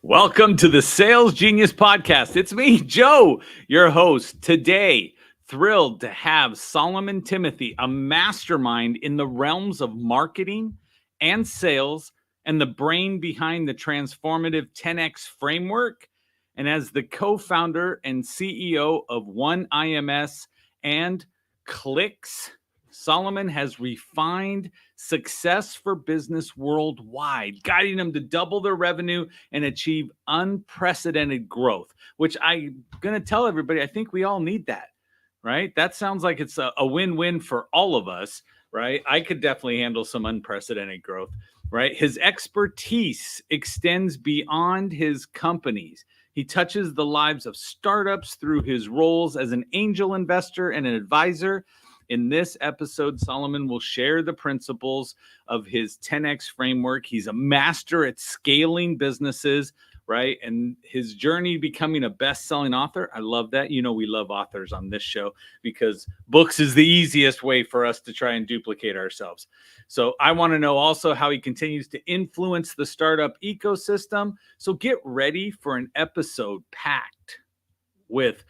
Welcome to the Sales Genius Podcast. It's me, Joe, your host. Today, thrilled to have Solomon Thimothy, a mastermind in the realms of marketing and sales and the brain behind the transformative 10X framework. And as the co-founder and CEO of One IMS and Clicks, Solomon has refined success for business worldwide, guiding them to double their revenue and achieve unprecedented growth, which I'm going to tell everybody, I think we all need that, right? That sounds like it's a win-win for all of us, right? I could definitely handle some unprecedented growth, right? His expertise extends beyond his companies. He touches the lives of startups through his roles as an angel investor and an advisor. In this episode, Solomon will share the principles of his 10X framework. He's a master at scaling businesses, right? And his journey becoming a best-selling author. I love that. You know, we love authors on this show because books is the easiest way for us to try and duplicate ourselves. So I want to know also how he continues to influence the startup ecosystem. So get ready for an episode packed with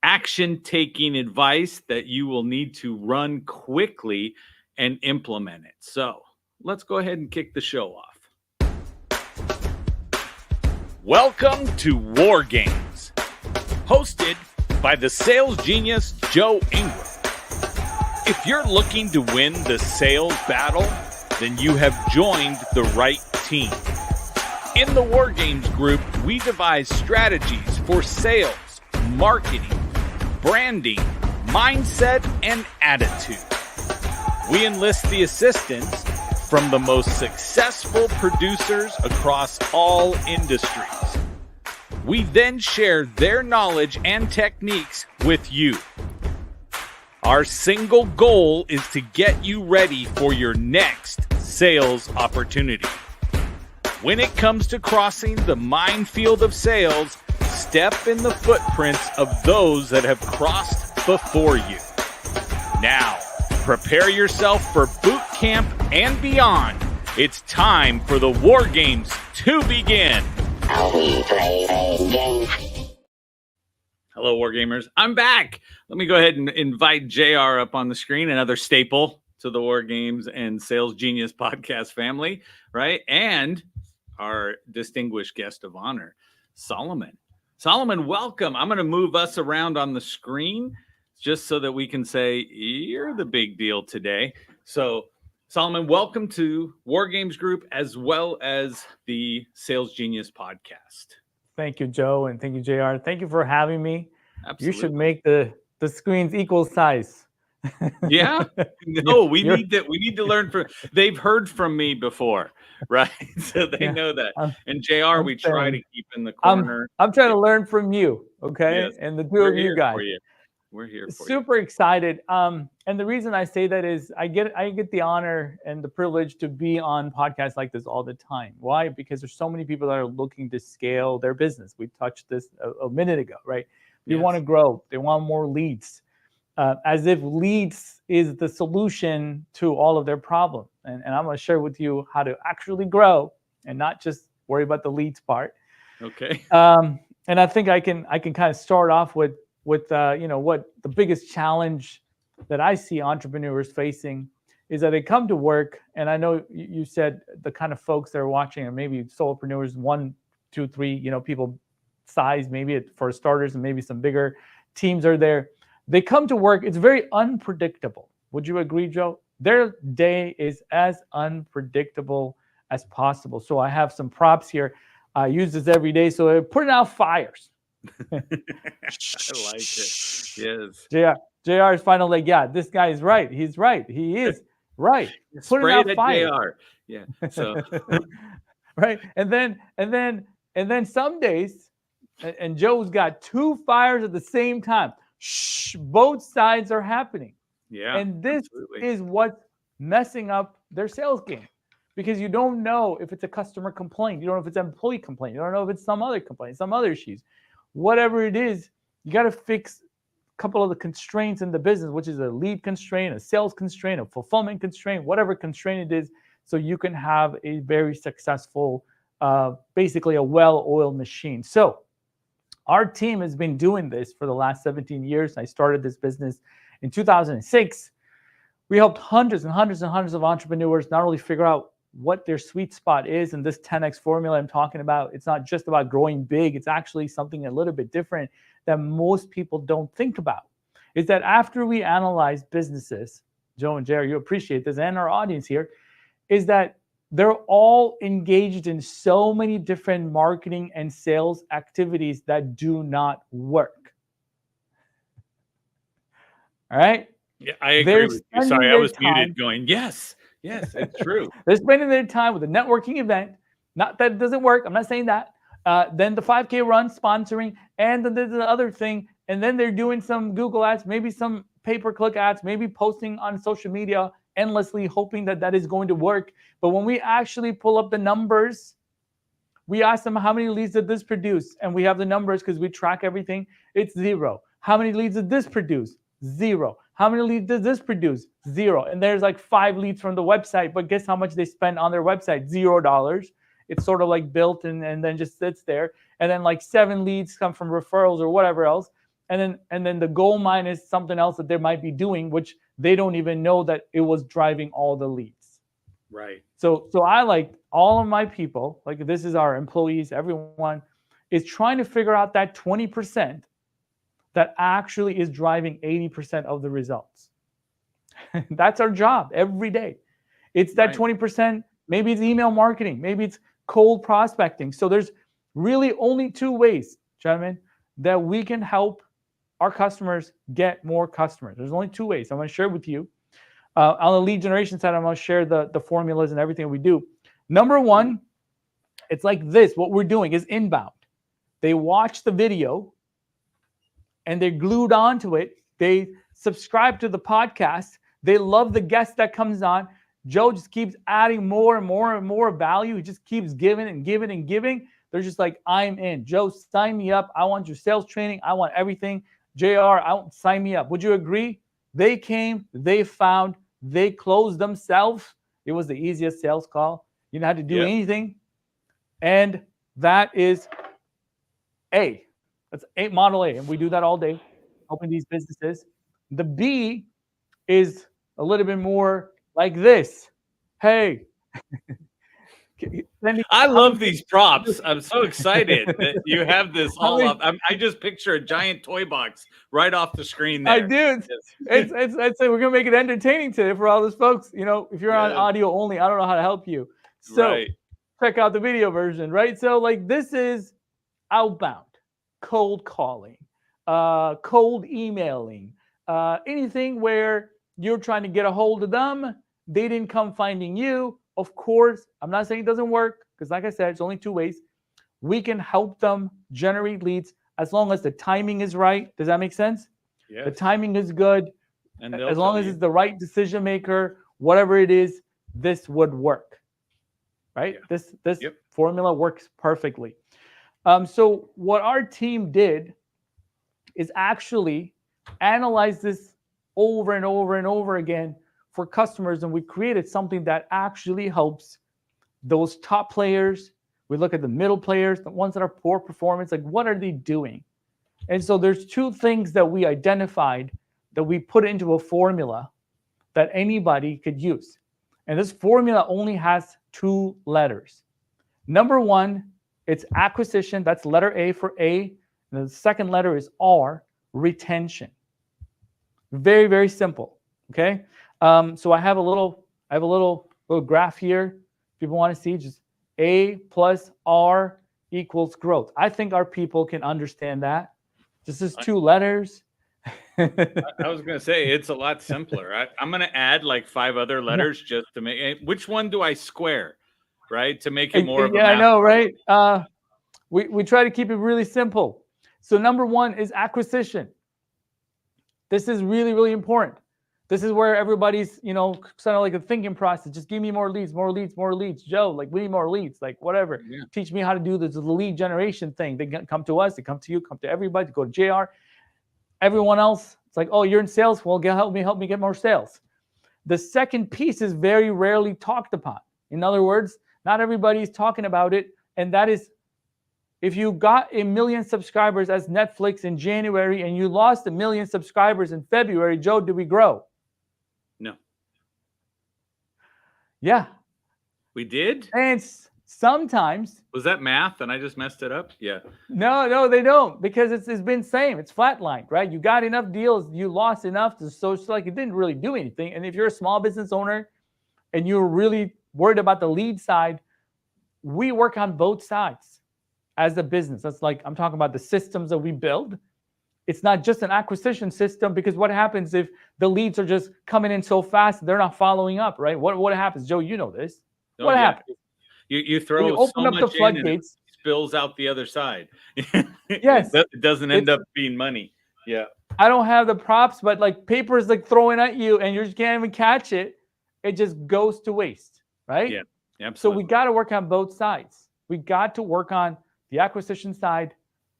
action-taking advice that you will need to run quickly and implement it. So let's go ahead and kick the show off. Welcome to War Games, hosted by the sales genius Joe Ingram. If you're looking to win the sales battle, then you have joined the right team. In the War Games group, we devise strategies for sales, marketing, branding, mindset, and attitude. We enlist the assistance from the most successful producers across all industries. We then share their knowledge and techniques with you. Our single goal is to get you ready for your next sales opportunity. When it comes to crossing the minefield of sales, step in the footprints of those that have crossed before you. Now, prepare yourself for boot camp and beyond. It's time for the War Games to begin. We play a game. Hello, War Gamers. I'm back. Let me go ahead and invite JR up on the screen, another staple to the War Games and Sales Genius podcast family, right? And our distinguished guest of honor, Solomon. Solomon, welcome. I'm going to move us around on the screen just so that we can say you're the big deal today. So, Solomon, welcome to War Games Group as well as the Sales Genius podcast. Thank you, Joe, and thank you, JR. Thank you for having me. Absolutely. You should make the screens equal size. Yeah, no, we need to learn from. They've heard from me before, right? So they know that. And JR, we try to keep in the corner. I'm trying to learn from you, okay? Yes. And the two of you guys. We're here for Super excited. And the reason I say that is I get the honor and the privilege to be on podcasts like this all the time. Why? Because there's so many people that are looking to scale their business. We touched this a minute ago, right? They want to grow. They want more leads. As if leads is the solution to all of their problems. And I'm going to share with you how to actually grow and not just worry about the leads part. Okay. And I think I can kind of start off with what the biggest challenge that I see entrepreneurs facing is that they come to work. And I know you said the kind of folks that are watching are maybe solopreneurs, 1, 2, 3, people size, maybe for starters, and maybe some bigger teams are there. They come to work. It's very unpredictable. Would you agree, Joe? Their day is as unpredictable as possible. So I have some props here. I use this every day. So they're putting out fires. I like it. Yes. JR is finally like, yeah, this guy is right. He's right. He is right. Putting out fires. JR. Yeah. So right. And then some days, and Joe's got 2 fires at the same time. Both sides are happening. Yeah. And this is what's messing up their sales game, because you don't know if it's a customer complaint. You don't know if it's an employee complaint. You don't know if it's some other complaint, some other issues. Whatever it is, you got to fix a couple of the constraints in the business, which is a lead constraint, a sales constraint, a fulfillment constraint, whatever constraint it is, so you can have a very successful basically a well-oiled machine. So our team has been doing this for the last 17 years. I started this business in 2006. We helped hundreds and hundreds and hundreds of entrepreneurs not only figure out what their sweet spot is in this 10x formula I'm talking about. It's not just about growing big. It's actually something a little bit different that most people don't think about. Is that after we analyze businesses, Joe and Jerry, you appreciate this, and our audience here, is that they're all engaged in so many different marketing and sales activities that do not work. All right? Yeah, I agree with you. Sorry, I was muted going, yes, it's true. They're spending their time with a networking event. Not that it doesn't work. I'm not saying that. Then the 5K run sponsoring, and then there's the other thing. And then they're doing some Google ads, maybe some pay-per-click ads, maybe posting on social media endlessly, hoping that that is going to work. But when we actually pull up the numbers, we ask them, how many leads did this produce? And we have the numbers because we track everything. It's 0. How many leads did this produce? 0. How many leads does this produce? 0. And there's like 5 leads from the website, but guess how much they spend on their website? $0. It's sort of like built and then just sits there. And then like 7 leads come from referrals or whatever else. And then the gold mine is something else that they might be doing, which they don't even know that it was driving all the leads. Right. So I like all of my people, like this is our employees, everyone is trying to figure out that 20% that actually is driving 80% of the results. That's our job every day. It's that 20%. Maybe it's email marketing. Maybe it's cold prospecting. So there's really only 2 ways, gentlemen, that we can help our customers get more customers. There's only 2 ways. I'm going to share with you. On the lead generation side, I'm going to share the formulas and everything we do. Number 1, it's like this. What we're doing is inbound. They watch the video and they're glued onto it. They subscribe to the podcast. They love the guest that comes on. Joe just keeps adding more and more and more value. He just keeps giving and giving and giving. They're just like, I'm in. Joe, sign me up. I want your sales training. I want everything. JR, sign me up. Would you agree? They came, they found, they closed themselves. It was the easiest sales call. You didn't have to do anything. And that is A. That's model A. And we do that all day, helping these businesses. The B is a little bit more like this. Hey. I love these props. I'm so excited that you have this all up. I just picture a giant toy box right off the screen there. I do. It's we're gonna make it entertaining today for all those folks. You know, if you're on audio only, I don't know how to help you. So check out the video version, right? So like this is outbound, cold calling, cold emailing, anything where you're trying to get a hold of them. They didn't come finding you. Of course, I'm not saying it doesn't work because like I said, it's only 2 ways. We can help them generate leads as long as the timing is right. Does that make sense? Yes. The timing is good. And as long as it's the right decision maker, whatever it is, this would work. Right? Yeah. This formula works perfectly. So what our team did is actually analyze this over and over and over again for customers, and we created something that actually helps those top players. We look at the middle players, the ones that are poor performance, like what are they doing? And so there's 2 things that we identified that we put into a formula that anybody could use. And this formula only has 2 letters. Number 1, it's acquisition. That's letter A for A. And the second letter is R, retention. Very, very simple. Okay. So I have a little graph here. People want to see just A plus R equals growth. I think our people can understand that. This is 2 letters. I was going to say it's a lot simpler. I'm going to add like 5 other letters just to make. Which one do I square, right? To make it more. I know, right? We try to keep it really simple. So number 1 is acquisition. This is really, really important. This is where everybody's, kind of like a thinking process. Just give me more leads, more leads, more leads. Joe, like we need more leads, like whatever. Yeah. Teach me how to do this, the lead generation thing. They come to us, they come to you, come to everybody, go to JR. Everyone else, it's like, oh, you're in sales. Well, help me get more sales. The second piece is very rarely talked upon. In other words, not everybody's talking about it. And that is, if you got 1 million subscribers as Netflix in January and you lost 1 million subscribers in February, Joe, did we grow? No. Yeah. We did? And sometimes. Was that math and I just messed it up? Yeah. No, they don't, because it's been same. It's flatlined, right? You got enough deals, you lost enough so it's like it didn't really do anything. And if you're a small business owner and you're really worried about the lead side, we work on both sides as a business. That's like, I'm talking about the systems that we build. It's not just an acquisition system, because what happens if the leads are just coming in so fast, they're not following up, right? What happens, Joe? You know this. What happens? You throw you open so up much the floodgates, and it spills out the other side. Yes. It doesn't end up being money. Yeah. I don't have the props, but like paper is like throwing at you and you just can't even catch it. It just goes to waste, right? Yeah, absolutely. So we got to work on both sides. We got to work on the acquisition side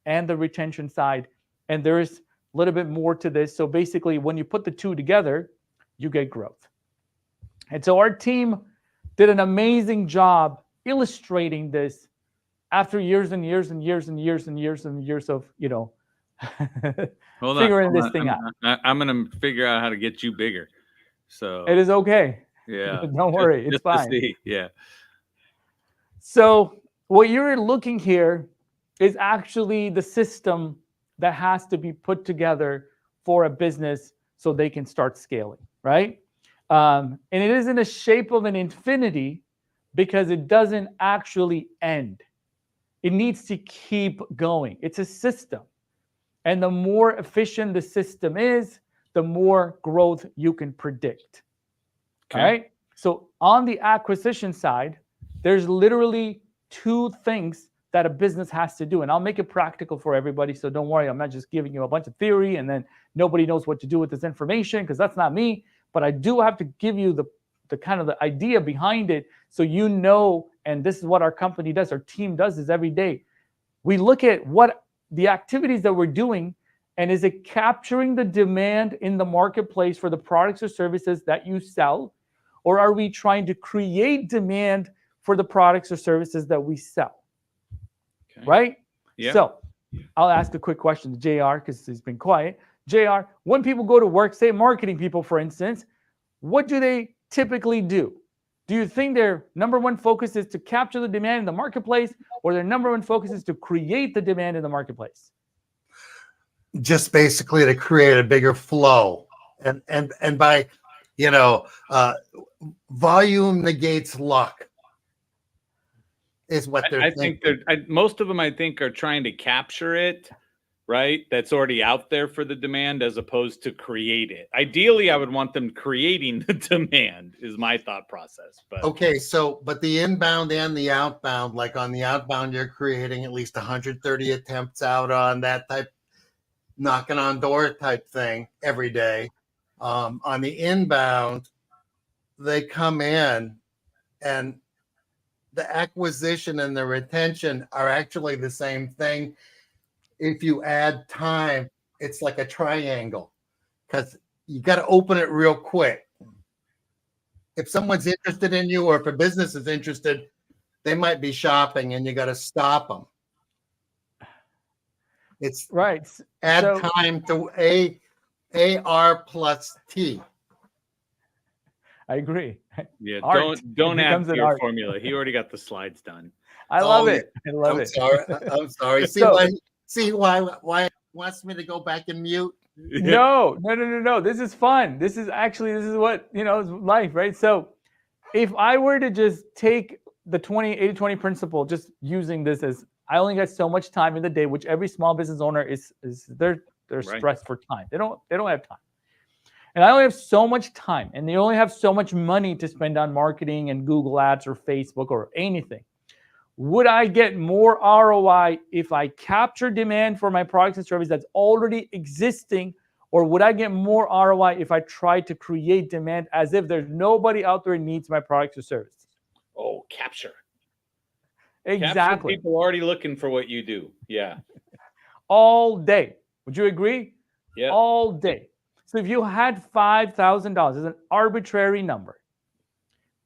and the retention side. And there is a little bit more to this. So basically, when you put the two together, you get growth. And so our team did an amazing job illustrating this after years and years and years and years and years and years of, figuring this thing out. I'm going to figure out how to get you bigger. So it is okay. Yeah. Don't worry. It's fine. Yeah. So what you're looking here is actually the system that has to be put together for a business so they can start scaling, right? And it is in the shape of an infinity because it doesn't actually end. It needs to keep going. It's a system. And the more efficient the system is, the more growth you can predict. Okay. All right? So on the acquisition side, there's literally two things that a business has to do. And I'll make it practical for everybody. So don't worry, I'm not just giving you a bunch of theory and then nobody knows what to do with this information, because that's not me. But I do have to give you the kind of the idea behind it so you know, and this is what our company does, our team does this every day. We look at what the activities that we're doing, and is it capturing the demand in the marketplace for the products or services that you sell? Or are we trying to create demand for the products or services that we sell? Okay. Right? Yeah. So I'll ask a quick question to JR because he's been quiet. JR, when people go to work, say marketing people, for instance, what do they typically do? Do you think their number one focus is to capture the demand in the marketplace, or their number one focus is to create the demand in the marketplace? Just basically to create a bigger flow. And by, volume negates luck is what they're thinking. Most of them, I think, are trying to capture it, right? That's already out there for the demand, as opposed to create it. Ideally, I would want them creating the demand, is my thought process. But okay, but the inbound and the outbound, like on the outbound, you're creating at least 130 attempts out on that type, knocking on door type thing every day. On the inbound, they come in and the acquisition and the retention are actually the same thing. If you add time, it's like a triangle, because you got to open it real quick. If someone's interested in you, or if a business is interested, they might be shopping and you got to stop them. It's right. Add time to AR plus T. I agree. Yeah, don't add to your formula. He already got the slides done. I love it. I love it. I'm sorry. See why it wants me to go back and mute? No. This is fun. This is what, is life, right? So if I were to just take the 80-20 principle, just using this as, I only got so much time in the day, which every small business owner they're stressed for time. They don't have time. And I only have so much time, and they only have so much money to spend on marketing and Google Ads or Facebook or anything. Would I get more ROI if I capture demand for my products and services that's already existing, or would I get more ROI if I try to create demand as if there's nobody out there who needs my products or services? Oh, capture. Exactly. Capture people already looking for what you do. Yeah. All day. Would you agree? Yeah. All day. So if you had $5,000 as an arbitrary number,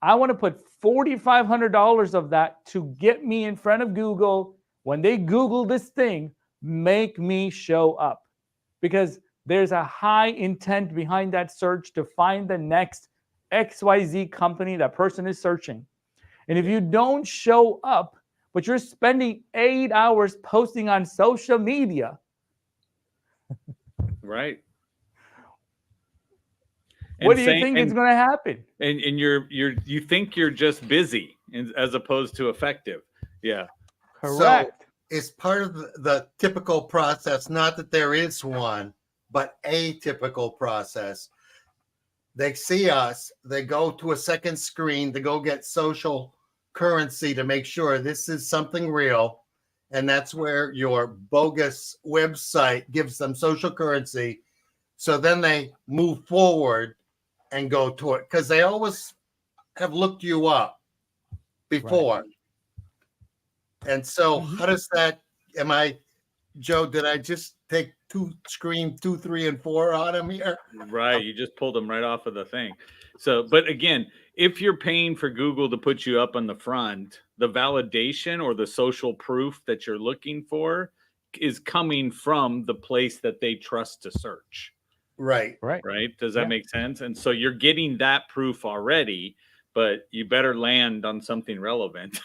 I want to put $4,500 of that to get me in front of Google. When they Google this thing, make me show up, because there's a high intent behind that search to find the next XYZ company that person is searching. And if you don't show up, but you're spending 8 hours posting on social media, right? What do you think is going to happen? And you think you're just busy as opposed to effective. Yeah. Correct. So it's part of the typical process, not that there is one, but a typical process. They see us, they go to a second screen to go get social currency to make sure this is something real. And that's where your bogus website gives them social currency. So then they move forward and go to it, because they always have looked you up before. Right. And so how does that, Joe, did I just take screen 2, 3, and 4 on them here? Right. You just pulled them right off of the thing. So, but again, if you're paying for Google to put you up on the front, the validation or the social proof that you're looking for is coming from the place that they trust to search. Right. Does that make sense? And so you're getting that proof already, but you better land on something relevant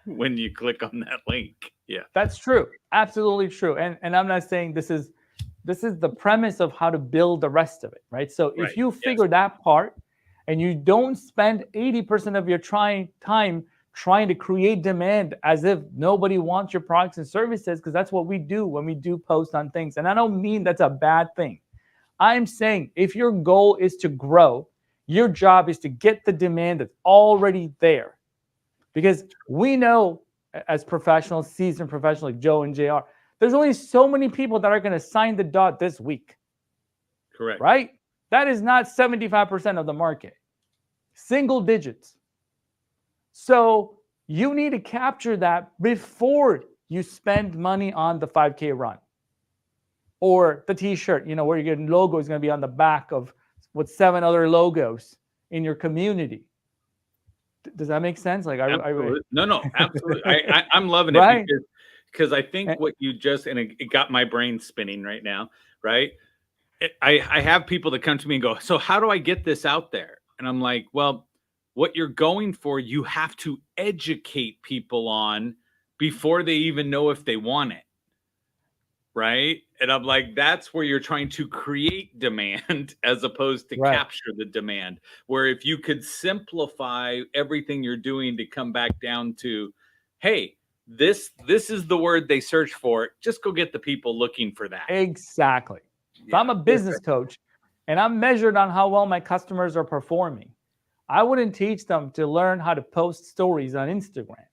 when you click on that link. Yeah, that's true. Absolutely true. And I'm not saying this is the premise of how to build the rest of it, right? So if you figure that part and you don't spend 80% of your time trying to create demand as if nobody wants your products and services, because that's what we do when we do post on things. And I don't mean that's a bad thing. I'm saying if your goal is to grow, your job is to get the demand that's already there. Because we know, as professionals, seasoned professionals like Joe and JR, there's only so many people that are going to sign the dot this week. Correct. Right? That is not 75% of the market. Single digits. So you need to capture that before you spend money on the 5K run. Or the t-shirt, where your logo is going to be on the back of with 7 other logos in your community. Does that make sense? Like, no, absolutely. I'm loving it, right? because I think what you just, and it got my brain spinning right now, right? I have people that come to me and go, so how do I get this out there? And I'm like, well, what you're going for, you have to educate people on before they even know if they want it. Right. And I'm like, that's where you're trying to create demand as opposed to capture the demand. Where if you could simplify everything you're doing to come back down to, hey, this is the word they search for. Just go get the people looking for that. Exactly. If I'm a business coach and I'm measured on how well my customers are performing, I wouldn't teach them to learn how to post stories on Instagram.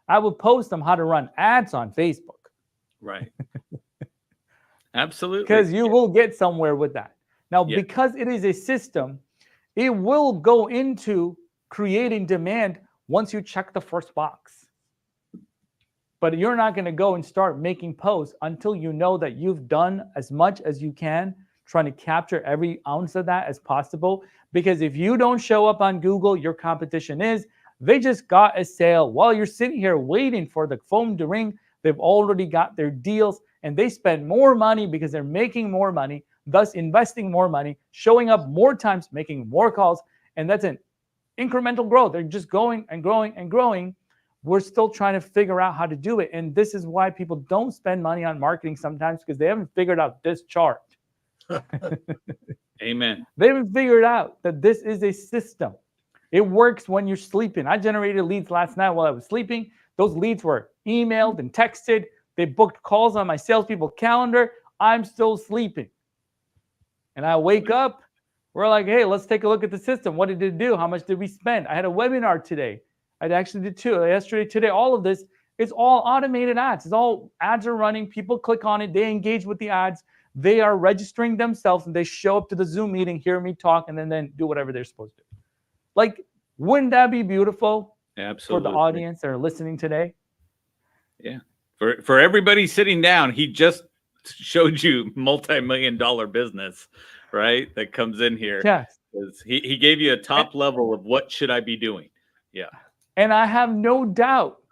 I would post them how to run ads on Facebook. Right. Absolutely. Because you will get somewhere with that. Now, because it is a system, it will go into creating demand once you check the first box. But you're not going to go and start making posts until you know that you've done as much as you can, trying to capture every ounce of that as possible. Because if you don't show up on Google, your competition is. They just got a sale. While you're sitting here waiting for the phone to ring, they've already got their deals. And they spend more money because they're making more money, thus investing more money, showing up more times, making more calls. And that's an incremental growth. They're just going and growing and growing. We're still trying to figure out how to do it. And this is why people don't spend money on marketing sometimes, because they haven't figured out this chart. Amen. They haven't figured out that this is a system. It works when you're sleeping. I generated leads last night while I was sleeping. Those leads were emailed and texted. They booked calls on my salespeople calendar. I'm still sleeping. And I wake up. We're like, hey, let's take a look at the system. What did it do? How much did we spend? I had a webinar today. I actually did 2 yesterday, today. All of this is all automated ads. It's all ads are running. People click on it. They engage with the ads. They are registering themselves and they show up to the Zoom meeting, hear me talk, and then do whatever they're supposed to. Like, wouldn't that be beautiful? Absolutely. For the audience that are listening today? Yeah. For everybody sitting down, he just showed you multi-million-dollar business, right? That comes in here. Yes. 'Cause he gave you a top level of what should I be doing. Yeah. And I have no doubt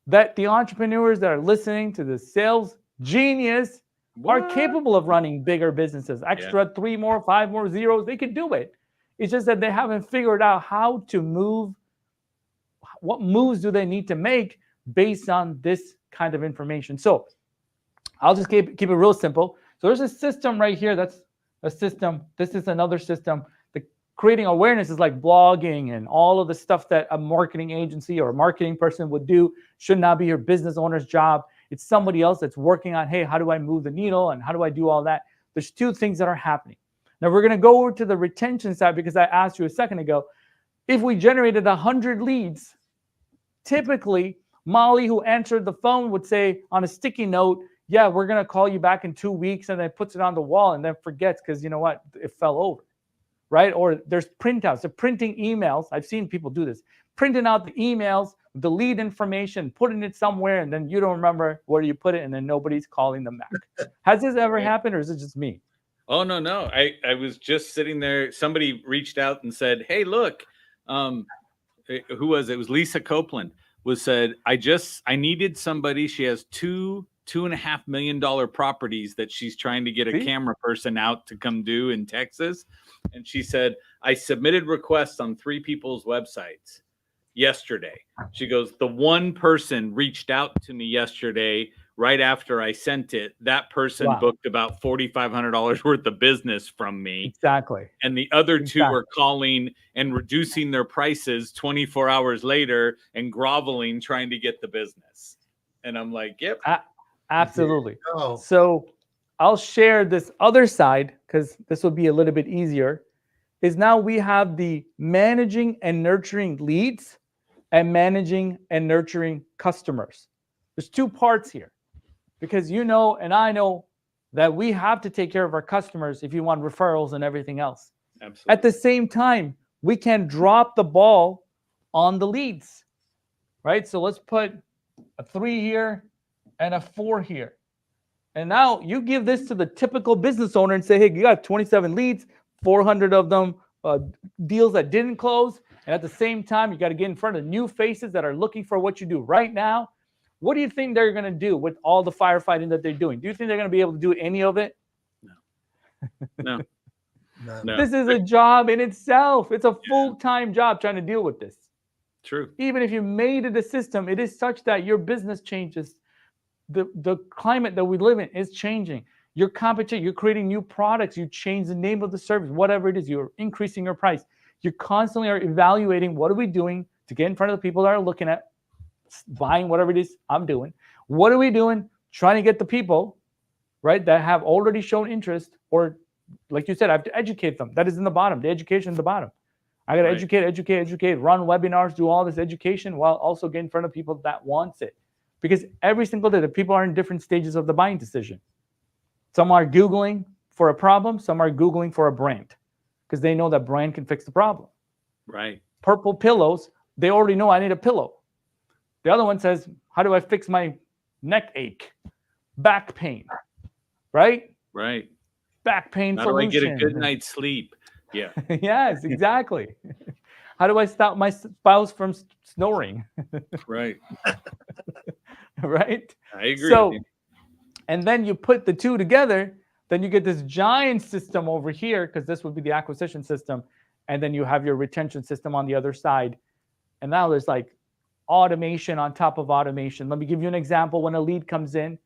that the entrepreneurs that are listening to the Sales Genius are What? capable of running bigger businesses. Extra 3 more, 5 more zeros, they could do it. It's just that they haven't figured out how to move. What moves do they need to make based on this kind of information? So I'll just keep it real simple. So there's a system right here. That's a system. This is another system. The creating awareness is like blogging and all of the stuff that a marketing agency or a marketing person would do. Should not be your business owner's job. It's somebody else that's working on, hey, how do I move the needle and how do I do all that? There's two things that are happening. Now we're going to go over to the retention side because I asked you a second ago, if we generated 100 leads, typically Molly, who answered the phone, would say on a sticky note, yeah, we're going to call you back in 2 weeks, and then puts it on the wall and then forgets because you know what? It fell over, right? Or there's printouts. They're printing emails. I've seen people do this, printing out the emails, the lead information, putting it somewhere, and then you don't remember where you put it, and then nobody's calling them back. Has this ever happened, or is it just me? Oh, no. I was just sitting there. Somebody reached out and said, hey, look, who was it? It was Lisa Copeland said, I needed somebody. She has $2.5 million properties that she's trying to get a camera person out to come do in Texas. And she said, I submitted requests on 3 people's websites yesterday. She goes, the one person reached out to me yesterday right after I sent it. That person booked about $4,500 worth of business from me. Exactly. And the other 2 are calling and reducing their prices 24 hours later and groveling, trying to get the business. And I'm like, yep. Absolutely. So I'll share this other side because this will be a little bit easier. Is now we have the managing and nurturing leads and managing and nurturing customers. There's 2 parts here because you know and I know that we have to take care of our customers if you want referrals and everything else. Absolutely. At the same time, we can drop the ball on the leads, right? So let's put a 3 here and a 4 here. And now you give this to the typical business owner and say, hey, you got 27 leads, 400 of them deals that didn't close. And at the same time, you got to get in front of new faces that are looking for what you do right now. What do you think they're going to do with all the firefighting that they're doing? Do you think they're going to be able to do any of it? No. This is a job in itself. It's a full-time job trying to deal with this. True. Even if you made it a system, it is such that your business changes. The climate that we live in is changing. Your competition, you're creating new products. You change the name of the service, whatever it is. You're increasing your price. You constantly are evaluating what are we doing to get in front of the people that are looking at buying whatever it is I'm doing. What are we doing trying to get the people, right, that have already shown interest, or like you said, I have to educate them. That is in the bottom. The education is the bottom. I got to educate, run webinars, do all this education while also get in front of people that wants it. Because every single day, the people are in different stages of the buying decision. Some are Googling for a problem. Some are Googling for a brand because they know that brand can fix the problem. Right. Purple pillows, they already know I need a pillow. The other one says, how do I fix my neck ache, back pain, right? Right. Back pain How solution. do I get a good night's sleep? Yeah. Yes, exactly. How do I stop my spouse from snoring? Right. Right? I agree. So, and then you put the 2 together, then you get this giant system over here, because this would be the acquisition system. And then you have your retention system on the other side. And now there's like automation on top of automation. Let me give you an example. When a lead comes in,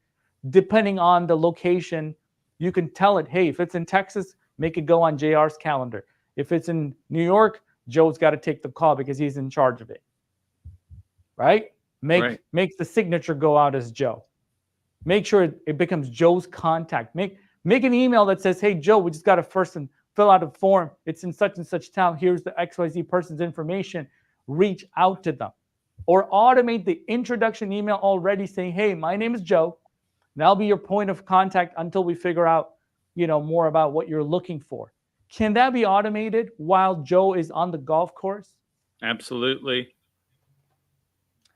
depending on the location, you can tell it, hey, if it's in Texas, make it go on JR's calendar. If it's in New York, Joe's got to take the call because he's in charge of it. Right? Make the signature go out as Joe. Make sure it becomes Joe's contact. Make an email that says, hey, Joe, we just got a person fill out a form. It's in such and such town. Here's the XYZ person's information. Reach out to them. Or automate the introduction email already saying, hey, my name is Joe. And I'll be your point of contact until we figure out, more about what you're looking for. Can that be automated while Joe is on the golf course? Absolutely.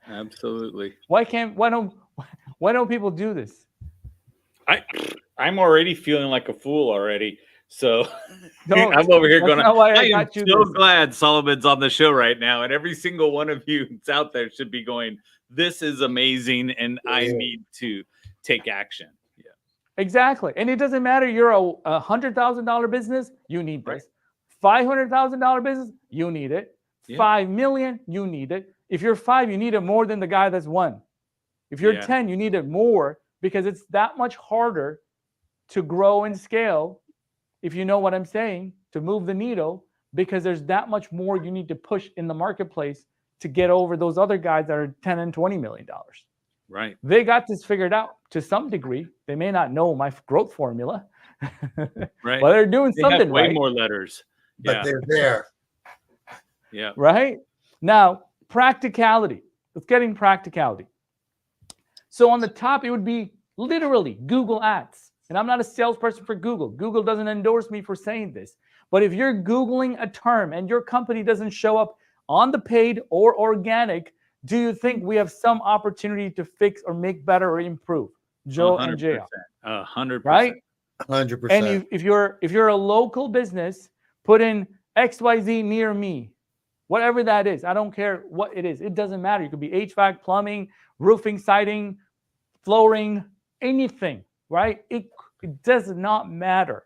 Absolutely. Why don't people do this? I'm already feeling like a fool already So No, I'm over here that's going, not why I I am got you so this. glad Solomon's on the show right now. And every single one of you that's out there should be going, this is amazing. And I need to take action. Yeah. Exactly. And it doesn't matter. You're a $100,000 business. You need this. $500,000 business. You need it. Yeah. 5 million. You need it. If you're 5, you need it more than the guy that's 1. If you're 10, you need it more because it's that much harder to grow and scale. If you know what I'm saying, to move the needle, because there's that much more you need to push in the marketplace to get over those other guys that are 10 and $20 million. Right. They got this figured out to some degree. They may not know my growth formula, right? But they're doing something have way right. more letters, but they're there. Yeah. Right. Now, practicality. Let's get in practicality. So on the top, it would be literally Google Ads. And I'm not a salesperson for Google. Google doesn't endorse me for saying this. But if you're Googling a term and your company doesn't show up on the paid or organic, do you think we have some opportunity to fix or make better or improve? Joe 100%, and JR. 100%. Right? 100%. And if you're a local business, put in XYZ near me. Whatever that is. I don't care what it is. It doesn't matter. It could be HVAC, plumbing, roofing, siding, flooring, anything, right? It does not matter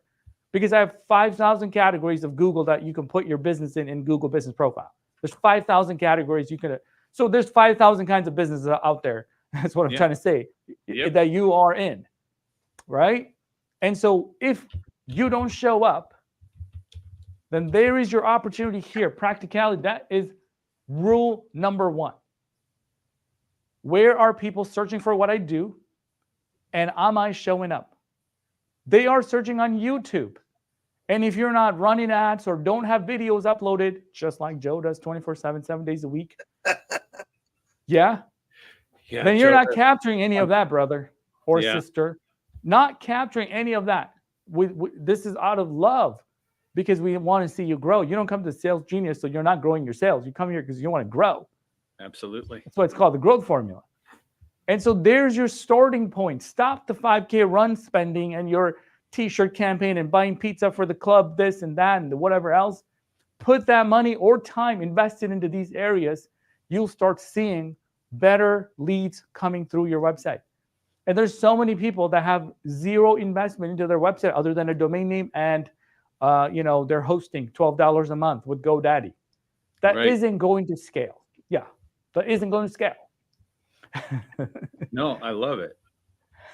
because I have 5,000 categories of Google that you can put your business in Google Business Profile. There's 5,000 categories you can. So there's 5,000 kinds of businesses out there. That's what I'm trying to say, that you are in, right? And so if you don't show up, then there is your opportunity here. Practicality, that is rule number 1. Where are people searching for what I do? And am I showing up? They are searching on YouTube. And if you're not running ads or don't have videos uploaded, just like Joe does 24/7, 7 days a week, then you're not capturing any of that, brother or sister. Not capturing any of that. This is out of love because we want to see you grow. You don't come to Sales Genius so you're not growing your sales. You come here because you want to grow. Absolutely. That's why it's called the growth formula. And so there's your starting point. Stop the 5K run spending and your t-shirt campaign and buying pizza for the club, this and that and whatever else. Put that money or time invested into these areas. You'll start seeing better leads coming through your website. And there's so many people that have zero investment into their website other than a domain name and they're hosting $12 a month with GoDaddy. That isn't going to scale. Yeah, that isn't going to scale. No, I love it.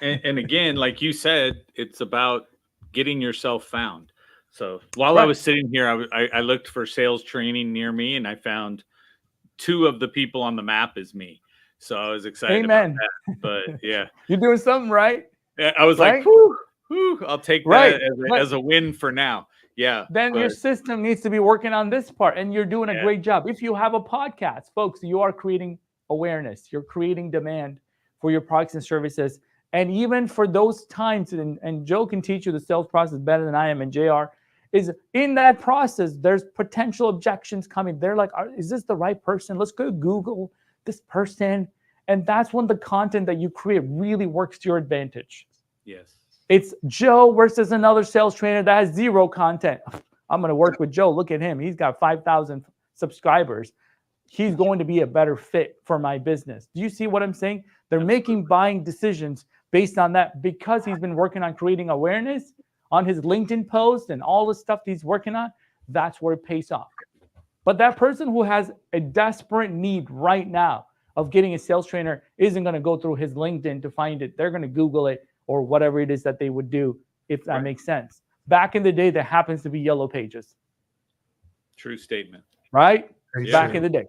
And again, like you said, it's about getting yourself found. So while I was sitting here, I looked for sales training near me, and I found 2 of the people on the map is me. So I was excited about that. But yeah, you're doing something right. I was like, whew, I'll take that as a win for now. Yeah. Then your system needs to be working on this part, and you're doing a great job. If you have a podcast, folks, you are creating awareness. You're creating demand for your products and services. And even for those times, and Joe can teach you the sales process better than I am, and JR, is in that process, there's potential objections coming. They're like, is this the right person? Let's go Google this person. And that's when the content that you create really works to your advantage. Yes. It's Joe versus another sales trainer that has 0 content. I'm going to work with Joe. Look at him. He's got 5,000 subscribers. He's going to be a better fit for my business. Do you see what I'm saying? They're making buying decisions based on that because he's been working on creating awareness on his LinkedIn post and all the stuff he's working on. That's where it pays off. But that person who has a desperate need right now of getting a sales trainer isn't going to go through his LinkedIn to find it. They're going to Google it or whatever it is that they would do, if that makes sense. Back in the day, that happens to be Yellow Pages. True statement. Right? Back in the day.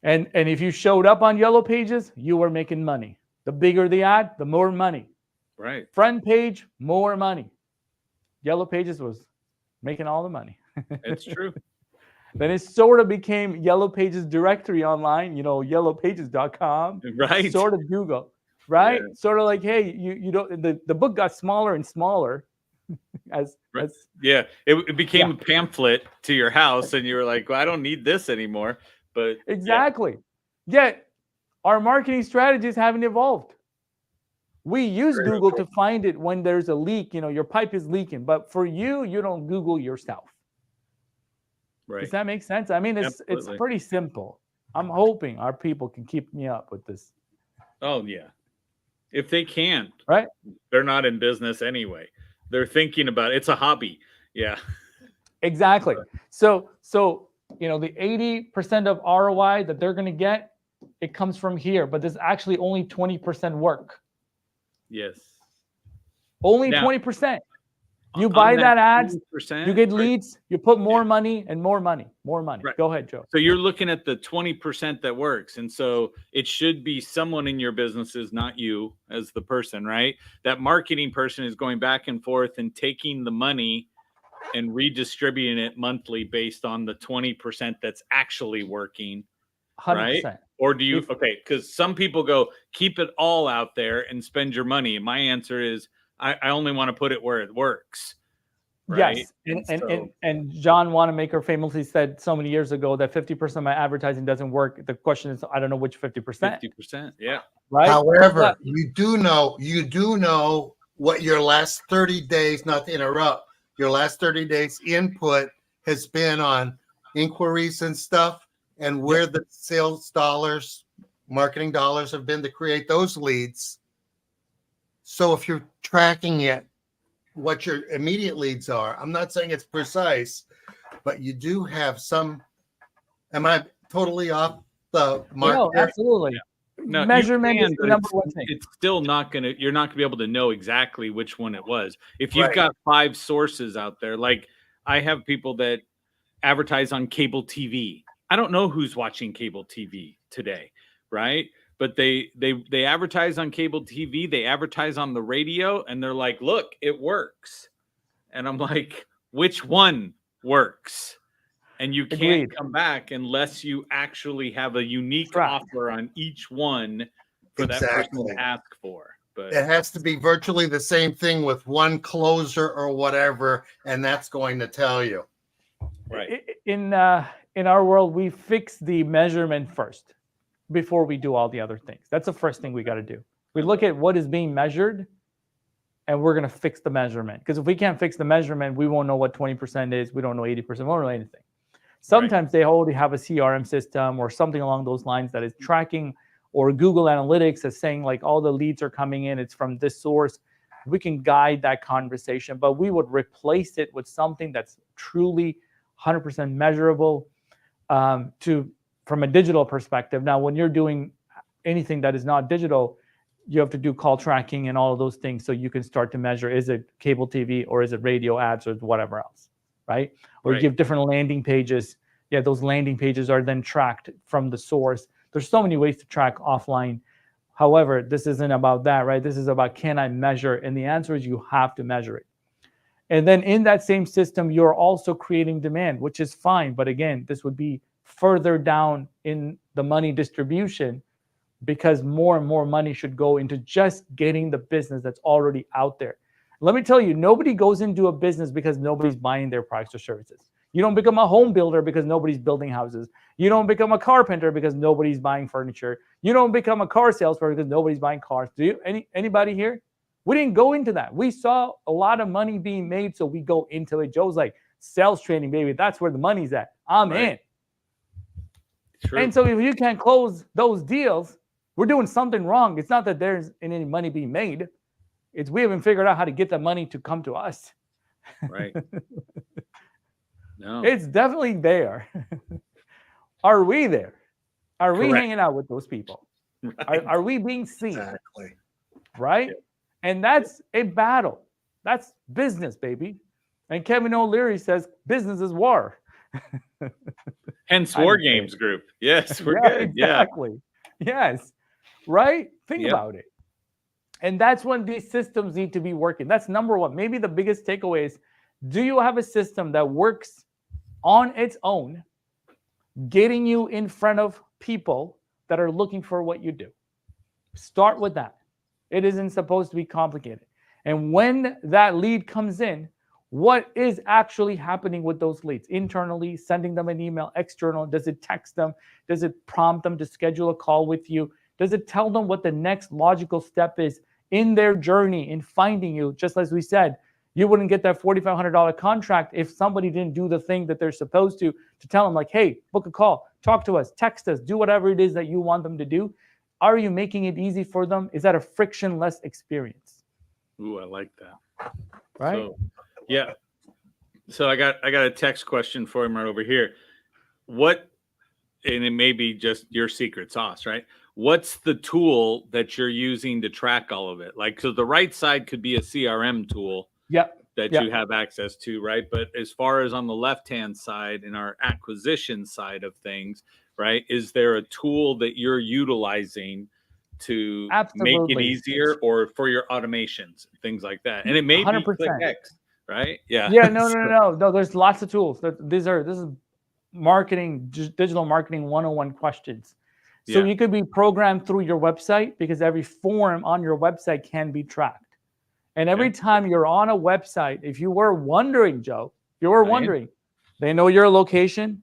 And if you showed up on Yellow Pages, you were making money. The bigger the ad, the more money. Right. Front page, more money. Yellow Pages was making all the money. It's true. Then it sort of became Yellow Pages directory online, yellowpages.com. Right. Sort of Google. Right? Yeah. Sort of like, hey, you don't, the book got smaller and smaller it became a pamphlet to your house, and you were like, well, I don't need this anymore. But exactly. Yet our marketing strategies haven't evolved. We use Google to find it when there's a leak, your pipe is leaking. But for you, you don't Google yourself. Right. Does that make sense? I mean, it's pretty simple. I'm hoping our people can keep me up with this. Oh, yeah. If they can't, right? They're not in business anyway. They're thinking about it. It's a hobby. Yeah. Exactly. So the 80% of ROI that they're going to get, it comes from here, but there's actually only 20% work. Yes. Only 20%. You buy that ads, you get leads, you put more money and more money. Right. Go ahead, Joe. So you're looking at the 20% that works. And so it should be someone in your businesses, not you as the person, right? That marketing person is going back and forth and taking the money and redistributing it monthly based on the 20% that's actually working. 100%. Right? Or do you, because some people go, keep it all out there and spend your money. And my answer is, I only want to put it where it works. Right? Yes. And John Wanamaker famously said so many years ago that 50% of my advertising doesn't work. The question is, I don't know which 50%. 50%, yeah. Right. However, you do know what your last 30 days, not to interrupt, your last 30 days input has been on inquiries and stuff, and where the sales dollars, marketing dollars have been to create those leads. So if you're tracking it, what your immediate leads are, I'm not saying it's precise, but you do have some. Am I totally off the mark? No, absolutely. No, measurement is the number one thing. It's still not going to, you're not going to be able to know exactly which one it was. If you've got 5 sources out there, like I have people that advertise on cable TV. I don't know who's watching cable TV today, right? But they advertise on cable TV, they advertise on the radio, and they're like, look, it works. And I'm like, which one works? And you can't come back unless you actually have a unique offer on each one for that person to ask for. But it has to be virtually the same thing with one closer or whatever, and that's going to tell you. Right. In our world, we fix the measurement first before we do all the other things. That's the first thing we got to do. We look at what is being measured, and we're going to fix the measurement. Because if we can't fix the measurement, we won't know what 20% is. We don't know 80%. We won't know anything. Sometimes they already have a CRM system or something along those lines that is tracking, or Google Analytics is saying like all the leads are coming in, it's from this source. We can guide that conversation, but we would replace it with something that's truly 100% measurable from a digital perspective. Now, when you're doing anything that is not digital, you have to do call tracking and all of those things so you can start to measure, is it cable TV or is it radio ads or whatever else, right? Or you have different landing pages. Yeah, those landing pages are then tracked from the source. There's so many ways to track offline. However, this isn't about that, right? This is about, can I measure? And the answer is you have to measure it. And then in that same system, you're also creating demand, which is fine. But again, this would be further down in the money distribution, because more and more money should go into just getting the business that's already out there. Let me tell you, nobody goes into a business because nobody's buying their products or services. You don't become a home builder because nobody's building houses. You don't become a carpenter because nobody's buying furniture. You don't become a car salesperson because nobody's buying cars. Do you? Anybody here? We didn't go into that. We saw a lot of money being made, so we go into it. Joe's like, sales training, baby. That's where the money's at. I'm in. True. And so if you can't close those deals, we're doing something wrong. It's not that there's any money being made. It's we haven't figured out how to get the money to come to us. Right. No. It's definitely there. Are we there? Are we hanging out with those people? Right. Are we being seen? Exactly. Right? Yeah. And that's a battle. That's business, baby. And Kevin O'Leary says business is war. Hence War Games Group. Yes, we're good. Exactly. Yeah. Yes. Right? Think about it. And that's when these systems need to be working. That's number one. Maybe the biggest takeaway is, do you have a system that works on its own, getting you in front of people that are looking for what you do? Start with that. It isn't supposed to be complicated. And when that lead comes in, what is actually happening with those leads? Internally, sending them an email, external, does it text them? Does it prompt them to schedule a call with you? Does it tell them what the next logical step is in their journey in finding you. Just as we said, you wouldn't get that $4,500 contract if somebody didn't do the thing that they're supposed to tell them, like, hey, book a call, talk to us, text us, do whatever it is that you want them to do. Are you making it easy for them? Is that a frictionless experience? Ooh, I like that. Right? So, yeah. So I got a text question for him right over here. What, and it may be just your secret sauce, right? What's the tool that you're using to track all of it? Like, so the right side could be a CRM tool that you have access to, right? But as far as on the left-hand side, in our acquisition side of things, right, is there a tool that you're utilizing to make it easier, or for your automations, things like that? And it may 100%. Be ClickX, right? Yeah. Yeah, no. There's lots of tools. This is marketing, digital marketing 101 questions. So you could be programmed through your website, because every form on your website can be tracked. And every time you're on a website, if you were wondering, Joe, they know your location.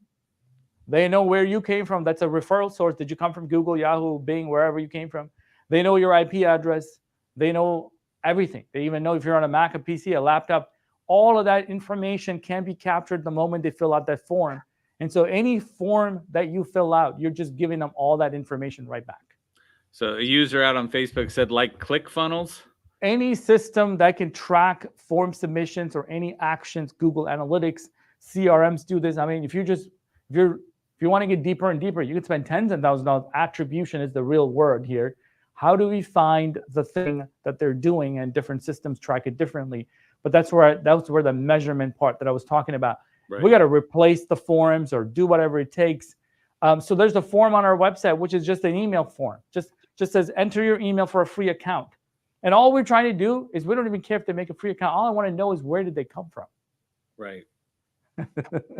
They know where you came from. That's a referral source. Did you come from Google, Yahoo, Bing, wherever you came from? They know your IP address. They know everything. They even know if you're on a Mac, a PC, a laptop. All of that information can be captured the moment they fill out that form. And so any form that you fill out, you're just giving them all that information right back. So a user out on Facebook said, like ClickFunnels? Any system that can track form submissions or any actions, Google Analytics, CRMs do this. I mean, if you want to get deeper and deeper, you can spend tens of thousands of dollars. Attribution is the real word here. How do we find the thing that they're doing, and different systems track it differently? But that's where the measurement part that I was talking about. Right. We got to replace the forms or do whatever it takes. So there's a form on our website, which is just an email form. Just says, enter your email for a free account. And all we're trying to do is, we don't even care if they make a free account. All I want to know is, where did they come from? Right.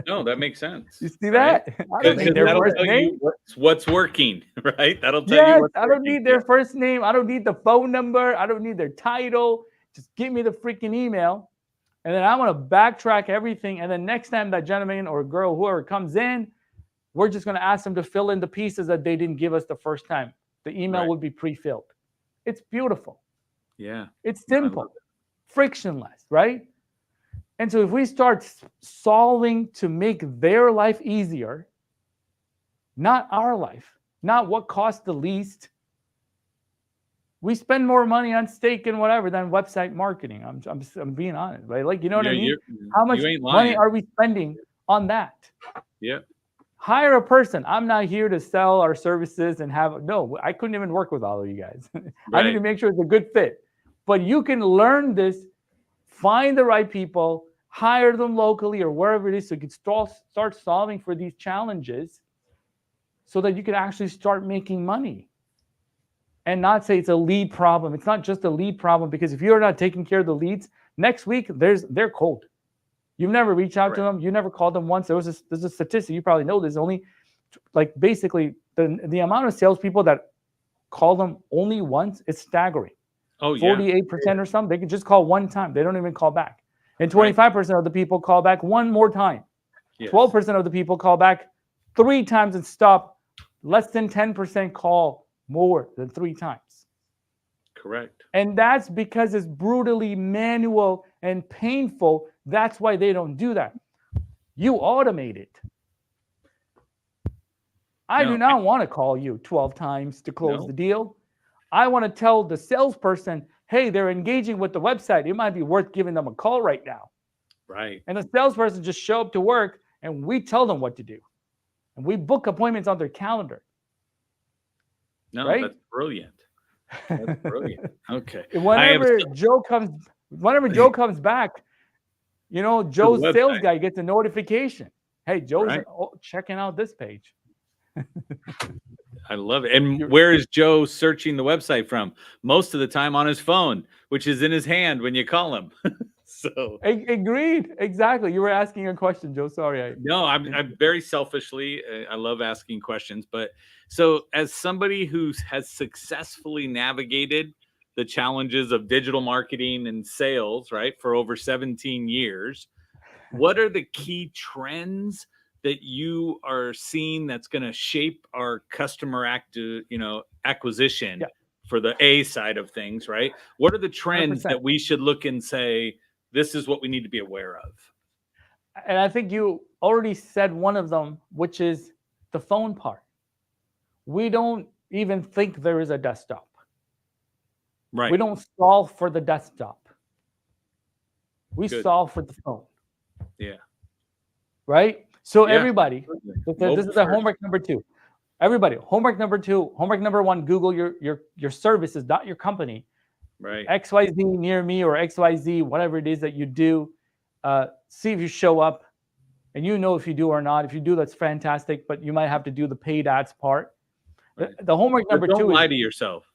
No, that makes sense. You see that? Right? I don't need their first name. What's working, right? That'll tell you what's working. I don't need their first name. I don't need the phone number. I don't need their title. Just give me the freaking email. And then I want to backtrack everything. And then next time that gentleman or girl, whoever comes in, we're just going to ask them to fill in the pieces that they didn't give us the first time. The email would be pre-filled. It's beautiful. Yeah. It's simple, frictionless, right? And so if we start solving to make their life easier, not our life, not what costs the least, we spend more money on steak and whatever than website marketing. I'm being honest, right? Like, you know what I mean? How much money are we spending on that? Yeah. Hire a person. I'm not here to sell our services and I couldn't even work with all of you guys. I need to make sure it's a good fit. But you can learn this, find the right people, hire them locally or wherever it is, so you can start solving for these challenges, so that you can actually start making money. And not say it's a lead problem. It's not just a lead problem, because if you're not taking care of the leads, next week they're cold. You've never reached out to them. You never called them once. There's a statistic. You probably know this. Only, like, basically the amount of salespeople that call them only once is staggering. Oh, yeah. 48% or something. They can just call one time. They don't even call back. And 25% of the people call back one more time. Yes. 12% of the people call back 3 times and stop. Less than 10% call more than 3 times. Correct. And that's because it's brutally manual and painful. That's why they don't do that. You automate it. I do not want to call you 12 times to close the deal. I want to tell the salesperson, hey, they're engaging with the website. It might be worth giving them a call right now. Right. And the salesperson just show up to work, and we tell them what to do. And we book appointments on their calendar. No, right? That's brilliant. That's brilliant. Okay. Whenever Joe comes back, you know, Joe's sales guy gets a notification. Hey, Joe's checking out this page. I love it. And where is Joe searching the website from? Most of the time on his phone, which is in his hand when you call him. So agreed. Exactly. You were asking a question, Joe. Sorry. No, I'm very selfishly, I love asking questions. But so as somebody who has successfully navigated the challenges of digital marketing and sales, right, for over 17 years, what are the key trends that you are seeing that's going to shape our customer acquisition for the A side of things, right? What are the trends 100%. that we should look and say, this is what we need to be aware of? And I think you already said one of them, which is the phone part. We don't even think there is a desktop. Right. We don't solve for the desktop. We Good. solve for the phone. Yeah. Right? So Yeah. everybody, this is the homework number 2. Everybody, homework number 2, homework number 1, Google your services, not your company. Right. XYZ near me or XYZ, whatever it is that you do. See if you show up, and you know if you do or not. If you do, that's fantastic, but you might have to do the paid ads part. Right. The homework number 2 don't is lie to yourself.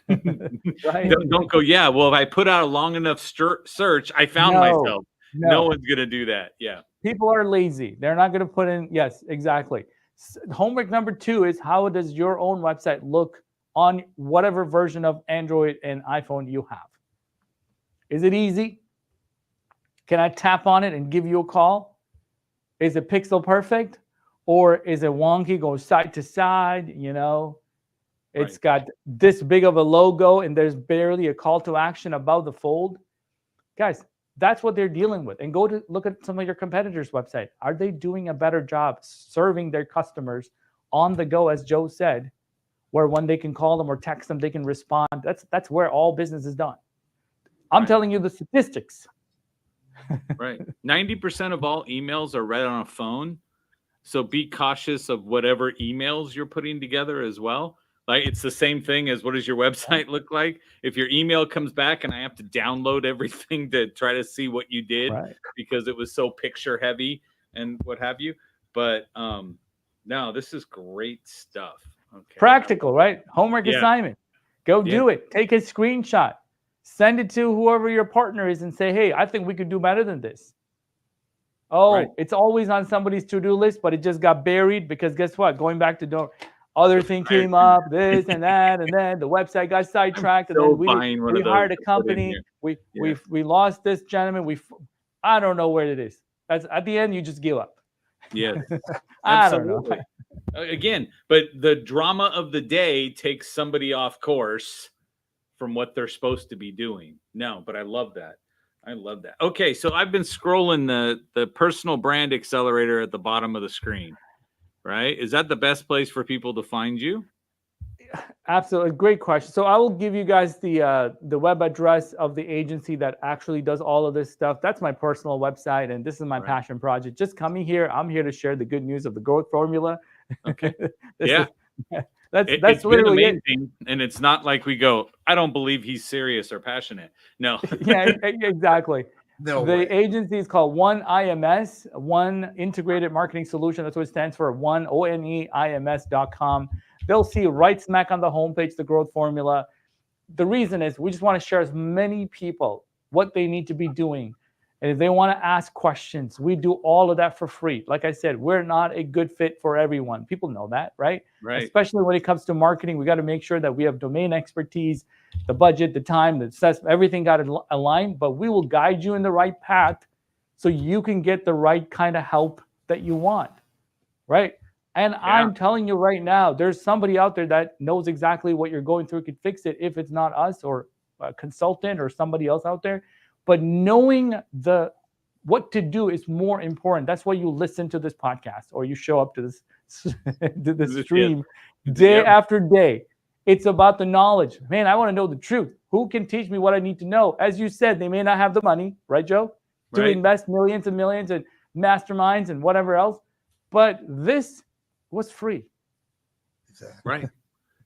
right? Don't go, yeah, well, if I put out a long enough search, I found myself. No one's going to do that. Yeah. People are lazy. They're not going to put in, yes, exactly. Homework number 2 is, how does your own website look on whatever version of Android and iPhone you have? Is it easy? Can I tap on it and give you a call? Is it pixel perfect? Or is it wonky, go side to side? You know, it's got this big of a logo and there's barely a call to action above the fold. Guys, that's what they're dealing with. And go to look at some of your competitors' website. Are they doing a better job serving their customers on the go, as Joe said, where when they can call them or text them, they can respond? That's where all business is done. I'm telling you the statistics. Right. 90% of all emails are read on a phone. So be cautious of whatever emails you're putting together as well. Like, it's the same thing as, what does your website look like? If your email comes back and I have to download everything to try to see what you did because it was so picture heavy and what have you. But no, this is great stuff. Okay. Practical, right? Homework assignment. Go do it. Take a screenshot. Send it to whoever your partner is and say, hey, I think we could do better than this. Oh, it's always on somebody's to-do list, but it just got buried because guess what? Going back to other thing came up, this and that, and then the website got sidetracked, and then we hired a company. We lost this gentleman. I don't know where it is. That's at the end, you just give up. Yeah, I don't know. Again, but the drama of the day takes somebody off course from what they're supposed to be doing. No, but I love that. I love that. Okay, so I've been scrolling the personal brand accelerator at the bottom of the screen. Right? Is that the best place for people to find you? Absolutely. Great question. So I will give you guys the web address of the agency that actually does all of this stuff. That's my personal website, and this is my passion project. Just coming here, I'm here to share the good news of the growth formula. Okay. That's literally amazing. And it's not like we go, I don't believe he's serious or passionate. No. Yeah, exactly. The agency is called One IMS, One Integrated Marketing Solution. That's what it stands for, ONEIMS.com. They'll see right smack on the homepage the growth formula. The reason is we just want to share as many people what they need to be doing. And if they want to ask questions, we do all of that for free. Like I said, we're not a good fit for everyone. People know that, right? Especially when it comes to marketing, we got to make sure that we have domain expertise, the budget, the time, the assessment, everything got aligned, but we will guide you in the right path so you can get the right kind of help that you want, right? And I'm telling you right now, there's somebody out there that knows exactly what you're going through, could fix it if it's not us or a consultant or somebody else out there. But knowing what to do is more important. That's why you listen to this podcast or you show up to this to the stream day after day. It's about the knowledge. Man, I want to know the truth. Who can teach me what I need to know? As you said, they may not have the money, right, Joe, to invest millions and millions in masterminds and whatever else. But this was free. Exactly. Right.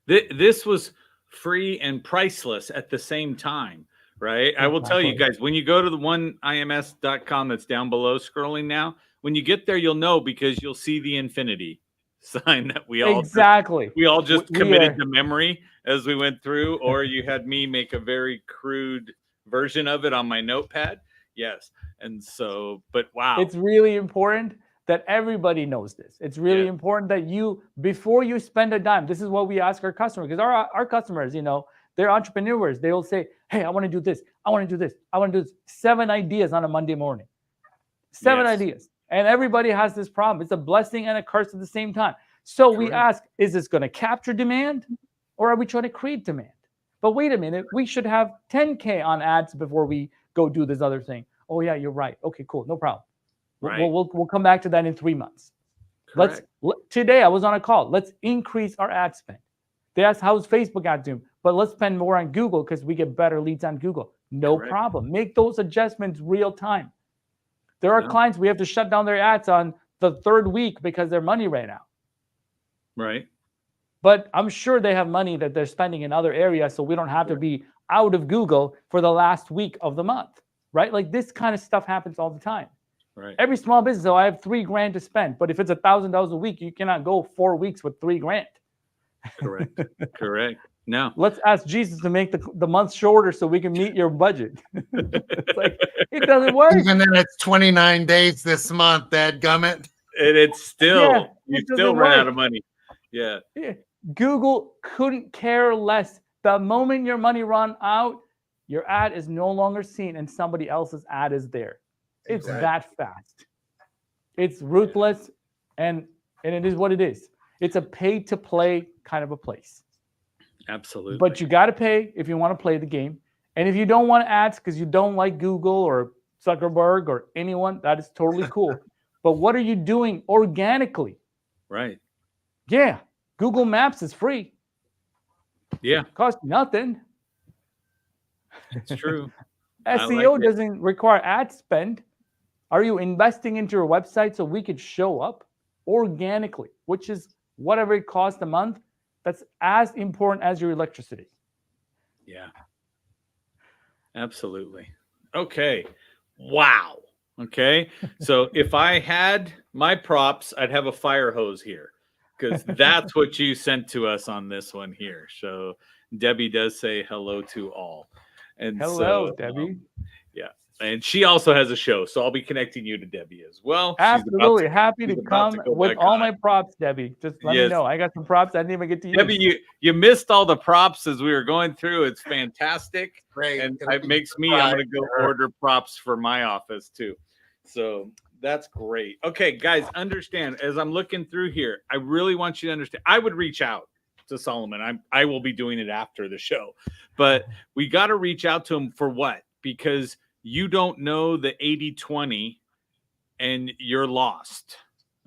This was free and priceless at the same time. Right. I will tell you guys, when you go to the oneims.com that's down below scrolling now, when you get there, you'll know because you'll see the infinity sign that we all just committed to memory as we went through, or you had me make a very crude version of it on my notepad. Yes. And so, but wow. It's really important that everybody knows this. It's really important that before you spend a dime, this is what we ask our customers, because our customers, they're entrepreneurs. They'll say, hey, I want to do this. I want to do this. I want to do this. 7 ideas on a Monday morning. 7 ideas. And everybody has this problem. It's a blessing and a curse at the same time. So we ask, is this going to capture demand or are we trying to create demand? But wait a minute, we should have 10K on ads before we go do this other thing. Oh yeah, you're right. Okay, cool, no problem. Right. We'll come back to that in 3 months. Correct. Today I was on a call. Let's increase our ad spend. They asked how's Facebook ads doing, but let's spend more on Google because we get better leads on Google. No Correct. problem. Make those adjustments real time. There are clients we have to shut down their ads on the 3rd week because their money ran out. Right. But I'm sure they have money that they're spending in other areas, so we don't have to be out of Google for the last week of the month, right? Like this kind of stuff happens all the time. Right. Every small business, I have $3,000 to spend, but if it's $1,000 a week, you cannot go 4 weeks with $3,000. Correct. Correct. No. Let's ask Jesus to make the month shorter so we can meet your budget. It's like, it doesn't work. Even then, it's 29 days this month, dadgummit. And it's still, you it still doesn't run out work. of money. Yeah. Google couldn't care less. The moment your money run out, your ad is no longer seen and somebody else's ad is there. It's that fast. It's ruthless, and it is what it is. It's a pay-to-play kind of a place. Absolutely. But you got to pay if you want to play the game. And if you don't want ads because you don't like Google or Zuckerberg or anyone, that is totally cool. But what are you doing organically? Right. Yeah, Google Maps is free. Yeah. Costs nothing. It's true. SEO doesn't require ad spend. Are you investing into your website so we could show up organically, which is whatever it costs a month? That's as important as your electricity. Yeah. Absolutely. Okay. Wow. Okay. So if I had my props, I'd have a fire hose here because that's what you sent to us on this one here. So Debbie does say hello to all. And hello, Debbie. Yeah. And she also has a show, so I'll be connecting you to Debbie as well. Absolutely. Happy to come with all my props, Debbie. Just let me know. I got some props I didn't even get to use. Debbie, you missed all the props as we were going through. It's fantastic. Great. And it makes me, I'm going to go order props for my office too. So that's great. Okay, guys, understand, as I'm looking through here, I really want you to understand. I would reach out to Solomon. I will be doing it after the show. But we got to reach out to him for what? Because you don't know the 80-20 and you're lost.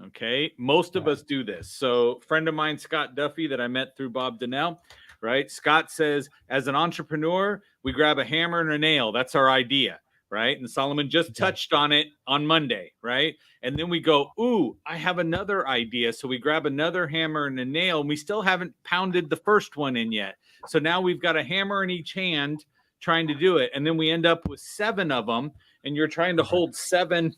Okay. Most of us do this. So friend of mine, Scott Duffy, that I met through Bob Donnell, right? Scott says, as an entrepreneur, we grab a hammer and a nail. That's our idea. Right. And Solomon just touched on it on Monday. Right. And then we go, ooh, I have another idea. So we grab another hammer and a nail, and we still haven't pounded the first one in yet. So now we've got a hammer in each hand trying to do it. And then we end up with 7 of them, and you're trying to hold seven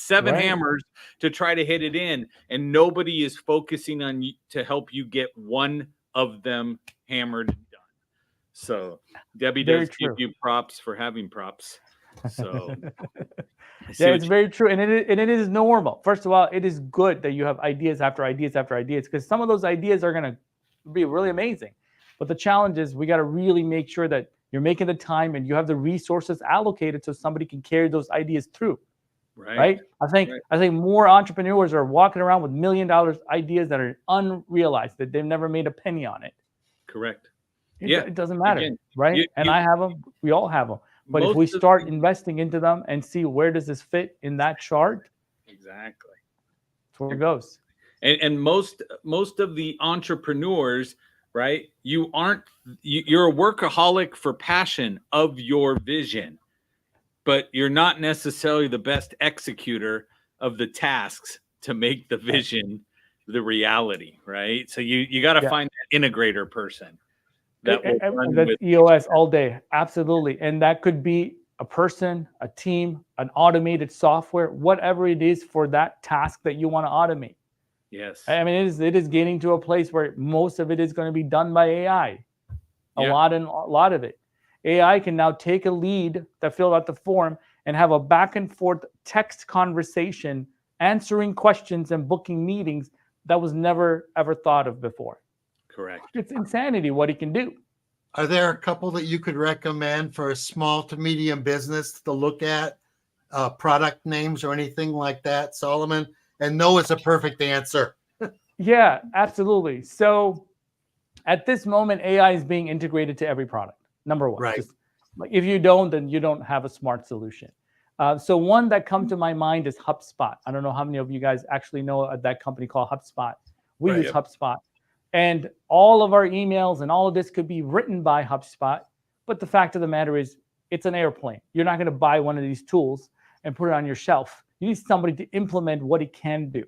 hammers to try to hit it in. And nobody is focusing on you to help you get one of them hammered and done. So Debbie does give you props for having props. So yeah, it's very true. And it is normal. First of all, it is good that you have ideas after ideas after ideas, because some of those ideas are going to be really amazing. But the challenge is we got to really make sure that you're making the time and you have the resources allocated so somebody can carry those ideas through. Right? I think more entrepreneurs are walking around with $1 million ideas that are unrealized, that they've never made a penny on it. Correct. It doesn't matter, right? I have them. We all have them. But if we start investing into them and see where does this fit in that chart, exactly, that's where it goes. And most of the entrepreneurs, right? You're a workaholic for passion of your vision, but you're not necessarily the best executor of the tasks to make the vision the reality, right? So you got to find that integrator person. That's EOS all day. Absolutely. And that could be a person, a team, an automated software, whatever it is for that task that you want to automate. Yes. I mean, it is getting to a place where most of it is going to be done by AI. A lot of it. AI can now take a lead that filled out the form and have a back and forth text conversation, answering questions and booking meetings that was never, ever thought of before. Correct. It's insanity what he can do. Are there a couple that you could recommend for a small to medium business to look at, product names or anything like that, Solomon? And no is a perfect answer. Yeah, absolutely. So At this moment, AI is being integrated to every product. Number one, Right. just like if you don't, then you don't have a smart solution. So one that comes to my mind is HubSpot. I don't know how many of you guys actually know that company called HubSpot. We Right. use HubSpot, and all of our emails and all of this could be written by HubSpot. But the fact of the matter is, it's an airplane. You're not going to buy one of these tools and put it on your shelf. You need somebody to implement what it can do.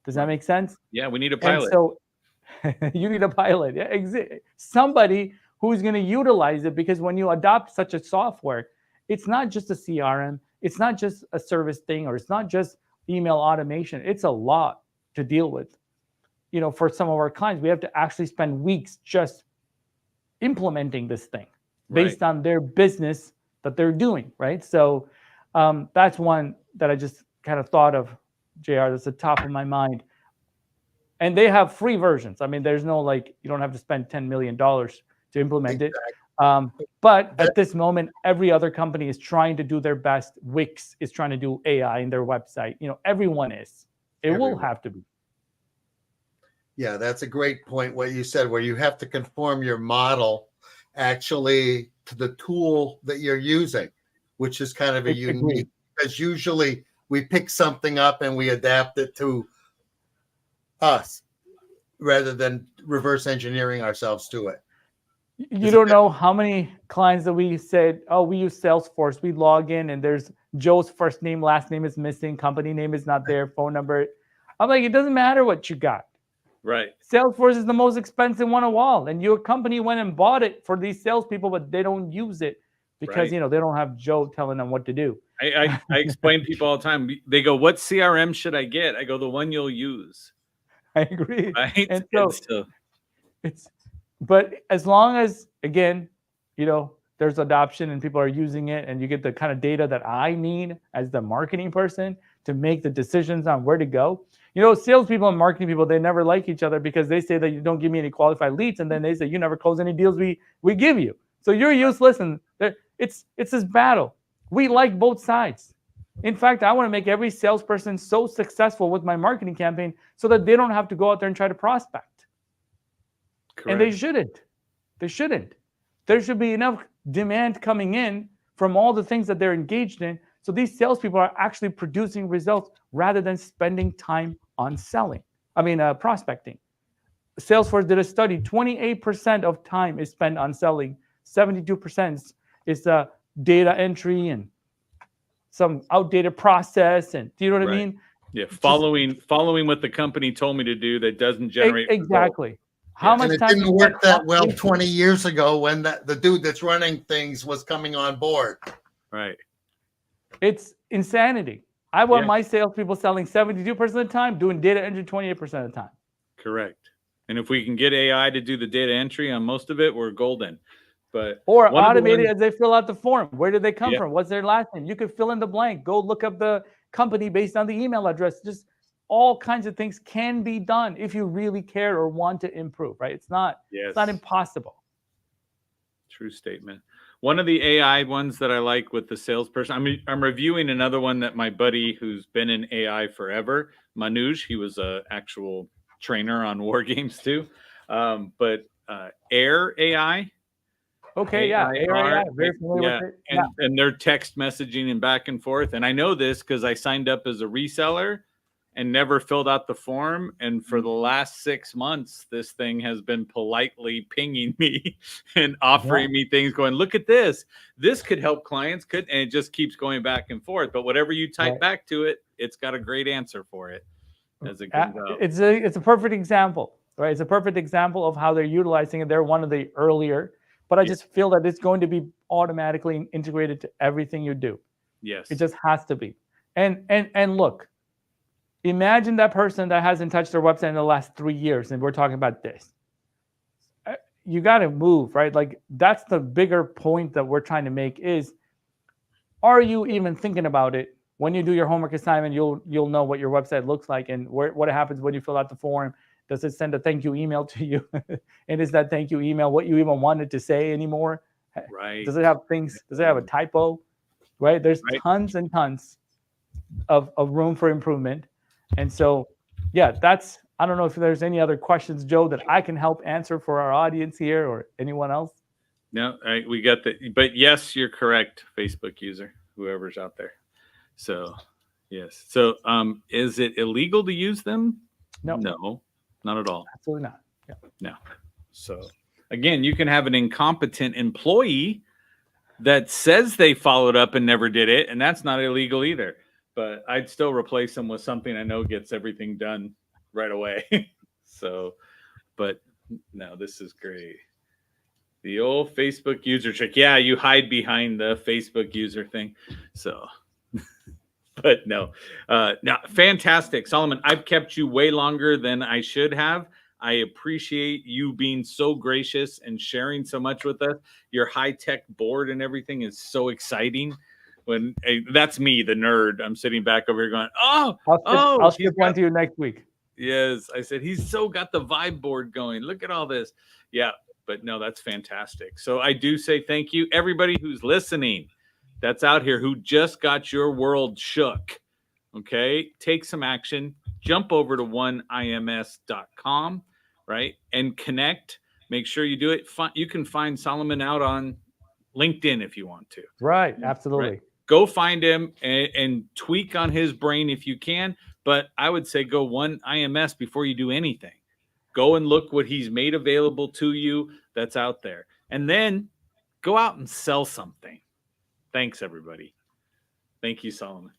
Does that make sense? Yeah, we need a And pilot. so you need a pilot. Yeah, somebody who's going to utilize it, because when you adopt such a software, it's not just a CRM, it's not just a service thing, or it's not just email automation. It's a lot to deal with. You know, for some of our clients, we have to actually spend weeks just implementing this thing based on their business that they're doing, right? So that's one that I just kind of thought of, JR, that's the top of my mind. And they have free versions. I mean, there's no like, you don't have to spend $10 million to implement it. But at this moment, every other company is trying to do their best. Wix is trying to do AI in their website. You know, everyone is. Will have to be. Yeah, that's a great point, what you said, where you have to conform your model actually to the tool that you're using, which is kind of a unique, because usually we pick something up and we adapt it to us rather than reverse engineering ourselves to it. You don't know how many clients that we said, oh, we use Salesforce. We log in and there's Joe's first name, last name is missing, company name is not there, phone number. I'm like, it doesn't matter what you got. Right. Salesforce is the most expensive one of all. And your company went and bought it for these salespeople, but they don't use it because, you know, they don't have Joe telling them what to do. I explain to people all the time. They go, what CRM should I get? I go, the one you'll use. I agree. Right? And so but as long as, again, you know, there's adoption and people are using it and you get the kind of data that I need as the marketing person to make the decisions on where to go. You know, salespeople and marketing people, they never like each other because they say that you don't give me any qualified leads. And then they say, you never close any deals we give you. So you're useless. And it's this battle. We like both sides. In fact, I want to make every salesperson so successful with my marketing campaign so that they don't have to go out there and try to prospect. Correct. And they shouldn't. They shouldn't. There should be enough demand coming in from all the things that they're engaged in. So these salespeople are actually producing results rather than spending time on prospecting. Salesforce did a study, 28% of time is spent on selling. 72% is data entry and some outdated process. And do you know what I mean? Yeah, following what the company told me to do that doesn't generate exactly. Results. How much time? It didn't work that well 20 years ago when the dude that's running things was coming on board. Right. It's insanity. I want my salespeople selling 72% of the time, doing data entry 28% of the time. Correct. And if we can get AI to do the data entry on most of it, we're golden. Or automate it as they fill out the form. Where did they come from? What's their last name? You could fill in the blank. Go look up the company based on the email address. Just all kinds of things can be done if you really care or want to improve, right? It's not impossible. True statement. One of the AI ones that I like with the salesperson, I'm reviewing another one that my buddy who's been in AI forever, Manoj, he was an actual trainer on war games too. But Air AI. Okay, Air AI, very familiar with it. And they're text messaging and back and forth. And I know this because I signed up as a reseller and never filled out the form. And for the last 6 months, this thing has been politely pinging me and offering me things going, look at this. This could help clients. And it just keeps going back and forth. But whatever you type back to it, it's got a great answer for it. As it comes out. It's a perfect example, right? It's a perfect example of how they're utilizing it. They're one of the earlier, but I just feel that it's going to be automatically integrated to everything you do. Yes. It just has to be. And look, imagine that person that hasn't touched their website in the last 3 years, and we're talking about this. You got to move, right? Like that's the bigger point that we're trying to make is, are you even thinking about it? When you do your homework assignment, you'll know what your website looks like and what happens when you fill out the form. Does it send a thank you email to you? And is that thank you email what you even wanted to say anymore? Right. Does it have things? Does it have a typo? Right. There's tons and tons of room for improvement. And so, that's I don't know if there's any other questions, Joe, that I can help answer for our audience here or anyone else. No, we got the, but yes, you're correct, Facebook user, whoever's out there. So, yes. So, is it illegal to use them? No. No, not at all. Absolutely not. Yeah. No. So, again, you can have an incompetent employee that says they followed up and never did it, and that's not illegal either. But I'd still replace them with something I know gets everything done right away. So, but no, this is great. The old Facebook user trick. Yeah, you hide behind the Facebook user thing. So, but no, fantastic, Solomon. I've kept you way longer than I should have. I appreciate you being so gracious and sharing so much with us. Your high-tech board and everything is so exciting. When that's me, the nerd. I'm sitting back over here going, I'll skip one to you next week. Yes, I said he's so got the vibe board going. Look at all this. Yeah, but no, that's fantastic. So I do say thank you, everybody who's listening. That's out here who just got your world shook. Okay, take some action. Jump over to oneims.com, right, and connect. Make sure you do it. You can find Solomon out on LinkedIn if you want to. Right, absolutely. Right. Go find him and tweak on his brain if you can. But I would say go one IMS before you do anything. Go and look what he's made available to you that's out there. And then go out and sell something. Thanks, everybody. Thank you, Solomon.